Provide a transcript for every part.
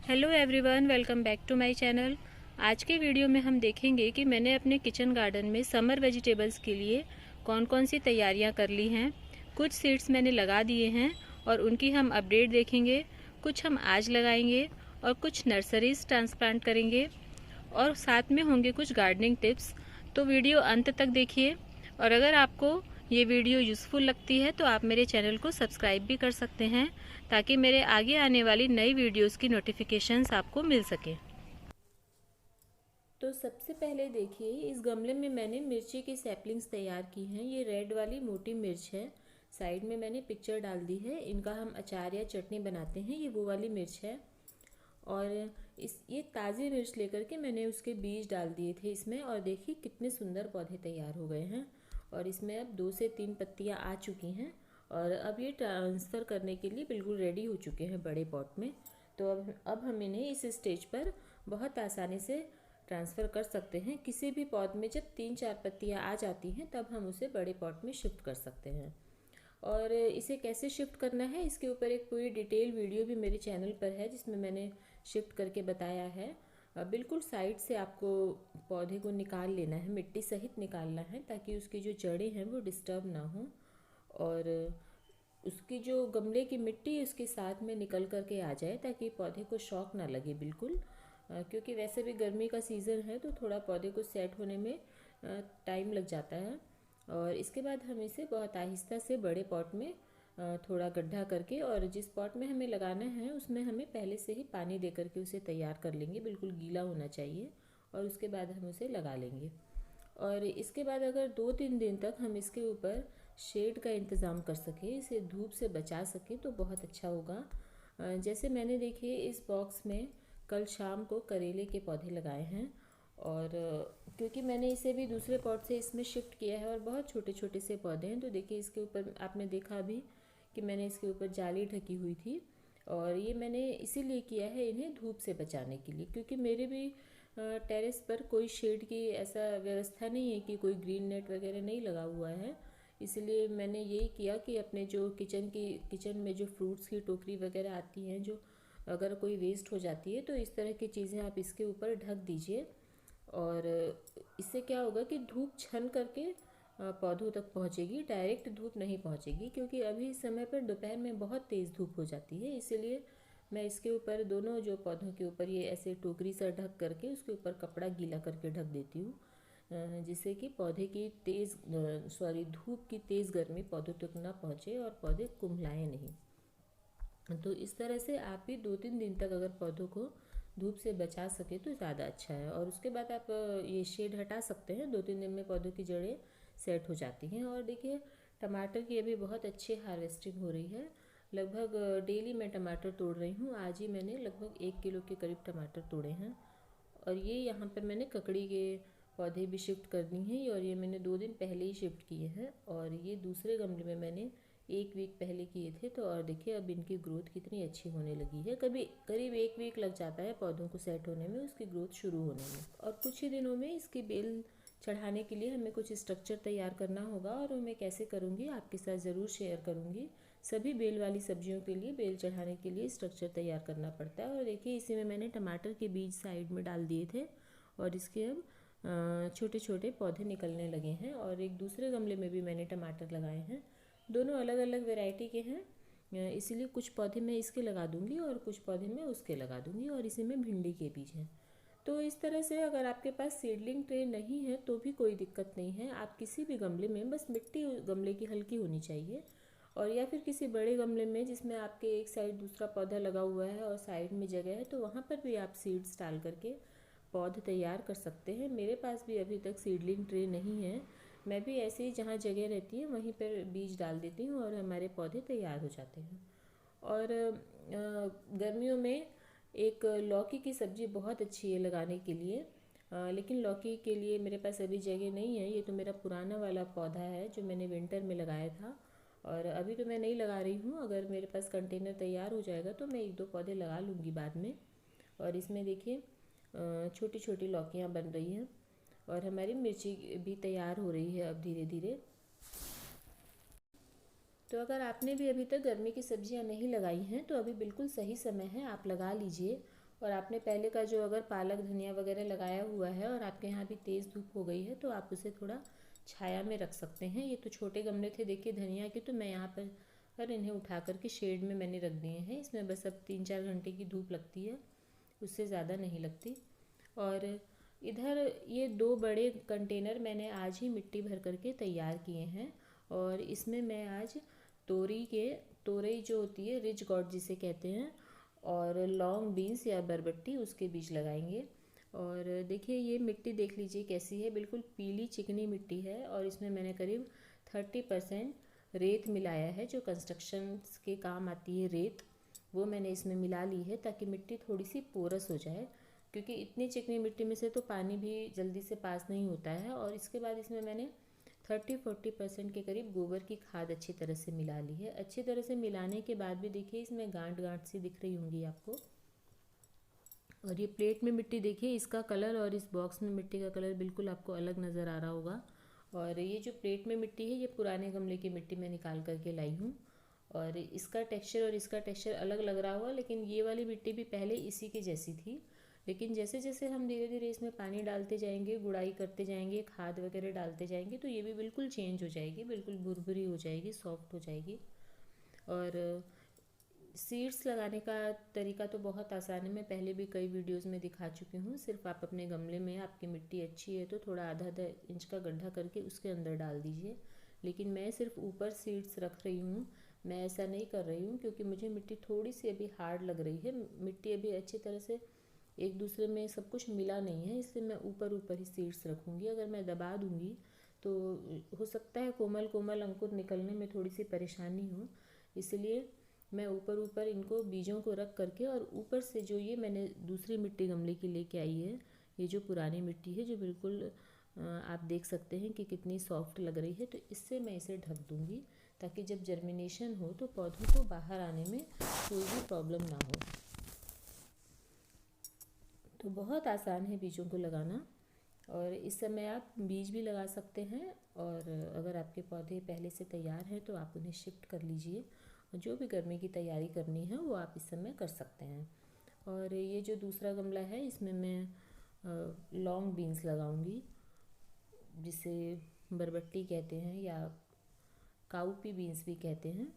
Hello everyone, welcome back to my channel. आज के video में हम देखेंगे कि मैंने अपने किचन गार्डन में समर वेजिटेबल्स के लिए कौन कौन सी तैयारियां कर ली हैं। कुछ सीड्स मैंने लगा दिए हैं और उनकी हम अपडेट देखेंगे। कुछ हम आज लगाएंगे और कुछ नर्सरीज ट्रांसप्लांट करेंगे और साथ में होंगे कुछ गार्डनिंग टिप्स। तो वीडियो अंत तक देखिए और अगर आपको ये वीडियो यूज़फुल लगती है तो आप मेरे चैनल को सब्सक्राइब भी कर सकते हैं ताकि मेरे आगे आने वाली नई वीडियोस की नोटिफिकेशंस आपको मिल सके। तो सबसे पहले देखिए, इस गमले में मैंने मिर्ची की सैपलिंग्स तैयार की हैं। ये रेड वाली मोटी मिर्च है। साइड में मैंने पिक्चर डाल दी है। इनका हम अचार या चटनी बनाते हैं। ये वो वाली मिर्च है। और ये ताज़ी मिर्च लेकर के मैंने उसके बीज डाल दिए थे इसमें, और देखिए कितने सुंदर पौधे तैयार हो गए हैं। और इसमें अब 2 से 3 पत्तियां आ चुकी हैं और अब ये ट्रांसफ़र करने के लिए बिल्कुल रेडी हो चुके हैं बड़े पॉट में। तो अब हम इन्हें इस स्टेज पर बहुत आसानी से ट्रांसफ़र कर सकते हैं। किसी भी पौध में जब 3-4 पत्तियां आ जाती हैं तब हम उसे बड़े पॉट में शिफ्ट कर सकते हैं। और इसे कैसे शिफ्ट करना है इसके ऊपर एक पूरी डिटेल वीडियो भी मेरे चैनल पर है जिसमें मैंने शिफ्ट करके बताया है। बिल्कुल साइड से आपको पौधे को निकाल लेना है, मिट्टी सहित निकालना है ताकि उसकी जो जड़ें हैं वो डिस्टर्ब ना हो और उसकी जो गमले की मिट्टी उसके साथ में निकल करके आ जाए ताकि पौधे को शॉक ना लगे बिल्कुल। क्योंकि वैसे भी गर्मी का सीज़न है तो थोड़ा पौधे को सेट होने में टाइम लग जाता है। और इसके बाद हम इसे बहुत आहिस्ता से बड़े पॉट में थोड़ा गड्ढा करके, और जिस पॉट में हमें लगाना है उसमें हमें पहले से ही पानी दे करके उसे तैयार कर लेंगे। बिल्कुल गीला होना चाहिए और उसके बाद हम उसे लगा लेंगे। और इसके बाद अगर 2-3 दिन तक हम इसके ऊपर शेड का इंतज़ाम कर सकें, इसे धूप से बचा सकें तो बहुत अच्छा होगा। जैसे मैंने देखिए इस बॉक्स में कल शाम को करेले के पौधे लगाए हैं। और क्योंकि मैंने इसे भी दूसरे पॉट से इसमें शिफ्ट किया है और बहुत छोटे छोटे से पौधे हैं, तो देखिए इसके ऊपर आपने देखा अभी कि मैंने इसके ऊपर जाली ढकी हुई थी। और ये मैंने इसीलिए किया है इन्हें धूप से बचाने के लिए, क्योंकि मेरे भी टेरेस पर कोई शेड की ऐसा व्यवस्था नहीं है कि कोई ग्रीन नेट वगैरह नहीं लगा हुआ है। इसलिए मैंने यही किया कि अपने जो किचन में जो फ्रूट्स की टोकरी वगैरह आती हैं, जो अगर कोई वेस्ट हो जाती है तो इस तरह की चीज़ें आप इसके ऊपर ढक दीजिए। और इससे क्या होगा कि धूप छन करके पौधों तक पहुंचेगी, डायरेक्ट धूप नहीं पहुंचेगी, क्योंकि अभी इस समय पर दोपहर में बहुत तेज़ धूप हो जाती है। इसीलिए मैं इसके ऊपर दोनों जो पौधों के ऊपर ये ऐसे टोकरी सा ढक करके उसके ऊपर कपड़ा गीला करके ढक देती हूँ, जिससे कि पौधे की धूप की तेज़ गर्मी पौधों तक ना पहुँचे और पौधे कुम्हलाएँ नहीं। तो इस तरह से आप भी 2-3 दिन तक अगर पौधों को धूप से बचा सके तो ज़्यादा अच्छा है। और उसके बाद आप ये शेड हटा सकते हैं। 2-3 दिन में पौधों की जड़ें सेट हो जाती हैं। और देखिए टमाटर की अभी बहुत अच्छी हार्वेस्टिंग हो रही है। लगभग डेली मैं टमाटर तोड़ रही हूँ। आज ही मैंने लगभग 1 किलो के करीब टमाटर तोड़े हैं। और ये यहाँ पर मैंने ककड़ी के पौधे भी शिफ्ट कर दी हैं, और ये मैंने 2 दिन पहले ही शिफ्ट किए हैं। और ये दूसरे गमले में मैंने 1 वीक पहले किए थे। तो और देखिए अब इनकी ग्रोथ कितनी अच्छी होने लगी है। कभी करीब 1 वीक लग जाता है पौधों को सेट होने में, उसकी ग्रोथ शुरू होने में। और कुछ ही दिनों में इसकी बेल चढ़ाने के लिए हमें कुछ स्ट्रक्चर तैयार करना होगा, और वो मैं कैसे करूँगी आपके साथ ज़रूर शेयर करूँगी। सभी बेल वाली सब्जियों के लिए बेल चढ़ाने के लिए स्ट्रक्चर तैयार करना पड़ता है। और देखिए इसी में मैंने टमाटर के बीज साइड में डाल दिए थे और इसके अब छोटे छोटे पौधे निकलने लगे हैं। और एक दूसरे गमले में भी मैंने टमाटर लगाए हैं। दोनों अलग अलग वैरायटी के हैं, इसीलिए कुछ पौधे मैं इसके लगा दूंगी और कुछ पौधे मैं उसके लगा दूंगी। और इसी में भिंडी के बीज हैं। तो इस तरह से अगर आपके पास सीडलिंग ट्रे नहीं है तो भी कोई दिक्कत नहीं है। आप किसी भी गमले में, बस मिट्टी गमले की हल्की होनी चाहिए, और या फिर किसी बड़े गमले में जिसमें आपके एक साइड दूसरा पौधा लगा हुआ है और साइड में जगह है, तो वहाँ पर भी आप सीड्स डाल करके पौधे तैयार कर सकते हैं। मेरे पास भी अभी तक सीडलिंग ट्रे नहीं है। मैं भी ऐसे ही जहाँ जगह रहती है वहीं पर बीज डाल देती हूँ और हमारे पौधे तैयार हो जाते हैं। और गर्मियों में एक लौकी की सब्ज़ी बहुत अच्छी है लगाने के लिए, लेकिन लौकी के लिए मेरे पास अभी जगह नहीं है। ये तो मेरा पुराना वाला पौधा है जो मैंने विंटर में लगाया था, और अभी तो मैं नहीं लगा रही हूँ। अगर मेरे पास कंटेनर तैयार हो जाएगा तो मैं 1-2 पौधे लगा लूँगी बाद में। और इसमें देखिए छोटी छोटी लौकियाँ बन रही हैं, और हमारी मिर्ची भी तैयार हो रही है अब धीरे धीरे। तो अगर आपने भी अभी तक गर्मी की सब्जियां नहीं लगाई हैं तो अभी बिल्कुल सही समय है, आप लगा लीजिए। और आपने पहले का जो अगर पालक धनिया वगैरह लगाया हुआ है और आपके यहाँ भी तेज़ धूप हो गई है तो आप उसे थोड़ा छाया में रख सकते हैं। ये तो छोटे गमले थे देखिए धनिया के, तो मैं यहाँ पर इन्हें उठा करके शेड में मैंने रख दिए हैं। इसमें बस अब 3-4 घंटे की धूप लगती है, उससे ज़्यादा नहीं लगती। और इधर ये 2 बड़े कंटेनर मैंने आज ही मिट्टी भर करके तैयार किए हैं और इसमें मैं आज तोरई जो होती है, रिच गॉड जिसे कहते हैं, और लॉन्ग बीन्स या बरबट्टी उसके बीज लगाएंगे। और देखिए ये मिट्टी देख लीजिए कैसी है, बिल्कुल पीली चिकनी मिट्टी है और इसमें मैंने करीब 30% रेत मिलाया है, जो कंस्ट्रक्शन के काम आती है रेत, वो मैंने इसमें मिला ली है ताकि मिट्टी थोड़ी सी पोरस हो जाए, क्योंकि इतनी चिकनी मिट्टी में से तो पानी भी जल्दी से पास नहीं होता है। और इसके बाद इसमें मैंने 30-40% के करीब गोबर की खाद अच्छी तरह से मिला ली है। अच्छी तरह से मिलाने के बाद भी देखिए इसमें गांठ गांठ सी दिख रही होंगी आपको। और ये प्लेट में मिट्टी देखिए, इसका कलर और इस बॉक्स में मिट्टी का कलर बिल्कुल आपको अलग नज़र आ रहा होगा। और ये जो प्लेट में मिट्टी है ये पुराने गमले की मिट्टी मैं निकाल करके लाई हूँ और इसका टेक्सचर और इसका टेक्सचर अलग लग रहा होगा, लेकिन ये वाली मिट्टी भी पहले इसी की जैसी थी। लेकिन जैसे जैसे हम धीरे धीरे इसमें पानी डालते जाएंगे, गुड़ाई करते जाएंगे, खाद वगैरह डालते जाएंगे, तो ये भी बिल्कुल चेंज हो जाएगी, बिल्कुल भुरभुरी हो जाएगी, सॉफ्ट हो जाएगी। और सीड्स लगाने का तरीका तो बहुत आसान है, मैं पहले भी कई वीडियोस में दिखा चुकी हूँ। सिर्फ आप अपने गमले में, आपकी मिट्टी अच्छी है तो थोड़ा आधा इंच का गड्ढा करके उसके अंदर डाल दीजिए। लेकिन मैं सिर्फ ऊपर सीड्स रख रही हूँ, मैं ऐसा नहीं कर रही हूँ क्योंकि मुझे मिट्टी थोड़ी सी अभी हार्ड लग रही है। मिट्टी अभी अच्छी तरह से एक दूसरे में सब कुछ मिला नहीं है, इसलिए मैं ऊपर ऊपर ही सीड्स रखूँगी। अगर मैं दबा दूँगी तो हो सकता है कोमल कोमल अंकुर निकलने में थोड़ी सी परेशानी हो, इसलिए मैं ऊपर ऊपर इनको बीजों को रख करके, और ऊपर से जो ये मैंने दूसरी मिट्टी गमले की लेके आई है, ये जो पुरानी मिट्टी है जो बिल्कुल आप देख सकते हैं कि कितनी सॉफ्ट लग रही है, तो इससे मैं इसे ढक दूँगी ताकि जब जर्मिनेशन हो तो पौधों को बाहर आने में कोई भी प्रॉब्लम ना हो। तो बहुत आसान है बीजों को लगाना, और इस समय आप बीज भी लगा सकते हैं। और अगर आपके पौधे पहले से तैयार हैं तो आप उन्हें शिफ्ट कर लीजिए, और जो भी गर्मी की तैयारी करनी है वो आप इस समय कर सकते हैं। और ये जो दूसरा गमला है इसमें मैं लॉन्ग बीन्स लगाऊंगी, जिसे बरबट्टी कहते हैं या काउपी बीन्स भी कहते हैं।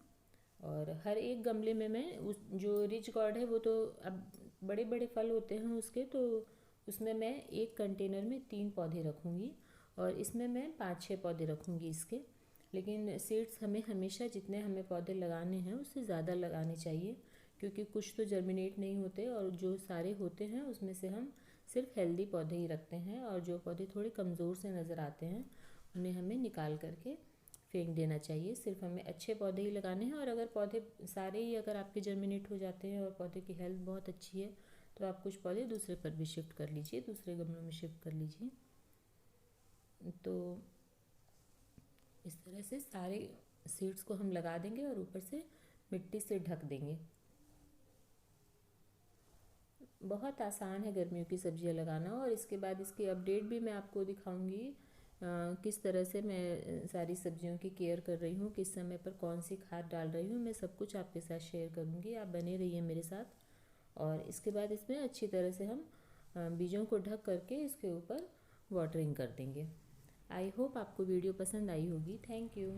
और हर एक गमले में मैं उस जो रिच गॉड है वो तो अब बड़े बड़े फल होते हैं उसके, तो उसमें मैं एक कंटेनर में 3 पौधे रखूँगी और इसमें मैं 5-6 पौधे रखूँगी इसके। लेकिन सीड्स हमें हमेशा जितने हमें पौधे लगाने हैं उससे ज़्यादा लगाने चाहिए, क्योंकि कुछ तो जर्मिनेट नहीं होते और जो सारे होते हैं उसमें से हम सिर्फ हेल्दी पौधे ही रखते हैं, और जो पौधे थोड़े कमज़ोर से नज़र आते हैं उन्हें हमें निकाल करके फेंक देना चाहिए। सिर्फ हमें अच्छे पौधे ही लगाने हैं। और अगर पौधे सारे ही अगर आपके जर्मिनेट हो जाते हैं और पौधे की हेल्थ बहुत अच्छी है तो आप कुछ पौधे दूसरे पर भी शिफ्ट कर लीजिए, दूसरे गमलों में शिफ्ट कर लीजिए। तो इस तरह से सारे सीड्स को हम लगा देंगे और ऊपर से मिट्टी से ढक देंगे। बहुत आसान है गर्मियों की सब्जियां लगाना। और इसके बाद इसकी अपडेट भी मैं आपको दिखाऊंगी, किस तरह से मैं सारी सब्जियों की केयर कर रही हूँ, किस समय पर कौन सी खाद डाल रही हूँ, मैं सब कुछ आपके साथ शेयर करूँगी। आप बने रहिए मेरे साथ। और इसके बाद इसमें अच्छी तरह से हम बीजों को ढक करके इसके ऊपर वाटरिंग कर देंगे। आई होप आपको वीडियो पसंद आई होगी। Thank you.